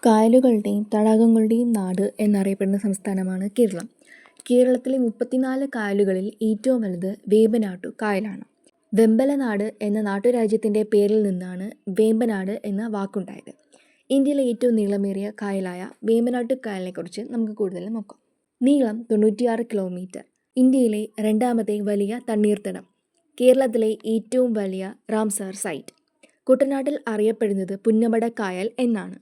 കായലുകളുടെയും തടാകങ്ങളുടെയും നാട് എന്നറിയപ്പെടുന്ന സംസ്ഥാനമാണ് കേരളം. കേരളത്തിലെ 34 കായലുകളിൽ ഏറ്റവും വലുത് വേമ്പനാട്ടു കായലാണ്. വെമ്പലനാട് എന്ന നാട്ടുരാജ്യത്തിൻ്റെ പേരിൽ നിന്നാണ് വേമ്പനാട് എന്ന വാക്കുണ്ടായത്. ഇന്ത്യയിലെ ഏറ്റവും നീളമേറിയ കായലായ വേമ്പനാട്ടു കായലിനെക്കുറിച്ച് നമുക്ക് കൂടുതൽ നോക്കാം. നീളം 96 കിലോമീറ്റർ. ഇന്ത്യയിലെ രണ്ടാമത്തെ വലിയ തണ്ണീർത്തടം. കേരളത്തിലെ ഏറ്റവും വലിയ റാംസാർ സൈറ്റ്. കുട്ടനാട്ടിൽ അറിയപ്പെടുന്നത് പുന്നമട കായൽ എന്നാണ്.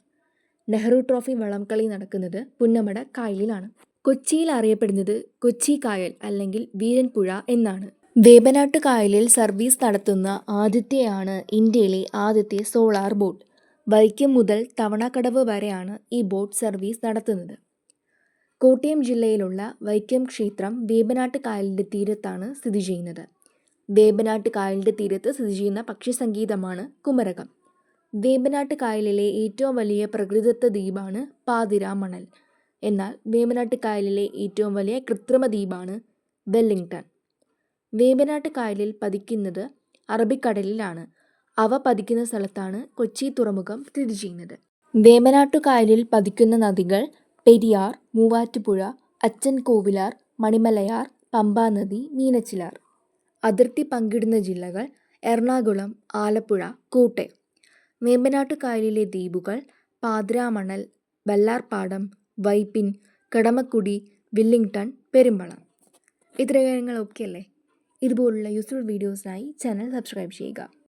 നെഹ്റു ട്രോഫി വള്ളംകളി നടക്കുന്നത് പുന്നമട കായലിലാണ്. കൊച്ചിയിൽ അറിയപ്പെടുന്നത് കൊച്ചി കായൽ അല്ലെങ്കിൽ വീരൻപുഴ എന്നാണ്. വേമ്പനാട്ടു കായലിൽ സർവീസ് നടത്തുന്ന ആദ്യത്തെയാണ് ഇന്ത്യയിലെ ആദ്യത്തെ സോളാർ ബോട്ട്. വൈക്കം മുതൽ തവണക്കടവ് വരെയാണ് ഈ ബോട്ട് സർവീസ് നടത്തുന്നത്. കോട്ടയം ജില്ലയിലുള്ള വൈക്കം ക്ഷേത്രം വേമ്പനാട്ടു കായലിൻ്റെ തീരത്താണ് സ്ഥിതി ചെയ്യുന്നത്. വേമ്പനാട്ടു കായലിൻ്റെ തീരത്ത് സ്ഥിതി ചെയ്യുന്ന പക്ഷി സങ്കേതമാണ് കുമരകം. വേമ്പനാട്ടു കായലിലെ ഏറ്റവും വലിയ പ്രകൃതിദത്ത ദ്വീപാണ് പാതിരാമണൽ. എന്നാൽ വേമ്പനാട്ടു കായലിലെ ഏറ്റവും വലിയ കൃത്രിമ ദ്വീപാണ് വെല്ലിംഗ്ടൺ. വേമ്പനാട്ടു കായലിൽ പതിക്കുന്നത് അറബിക്കടലിലാണ്. അവ പതിക്കുന്ന സ്ഥലത്താണ് കൊച്ചി തുറമുഖം സ്ഥിതി ചെയ്യുന്നത്. വേമ്പനാട്ടു കായലിൽ പതിക്കുന്ന നദികൾ പെരിയാർ, മൂവാറ്റുപുഴ, അച്ചൻകോവിലാർ, മണിമലയാർ, പമ്പാനദി, മീനച്ചിലാർ. അതിർത്തി പങ്കിടുന്ന ജില്ലകൾ എറണാകുളം, ആലപ്പുഴ, കോട്ടയം. വേമ്പനാട്ടു കായലിലെ ദ്വീപുകൾ പാതിരാമണൽ, വല്ലാർപാടം, വൈപ്പിൻ, കടമക്കുടി, വില്ലിംഗ്ടൺ, പെരുമ്പളം. ഇത്രയും കാര്യങ്ങൾ ഓക്കെ അല്ലേ? ഇതുപോലുള്ള യൂസ്ഫുൾ വീഡിയോസിനായി ചാനൽ സബ്സ്ക്രൈബ് ചെയ്യുക.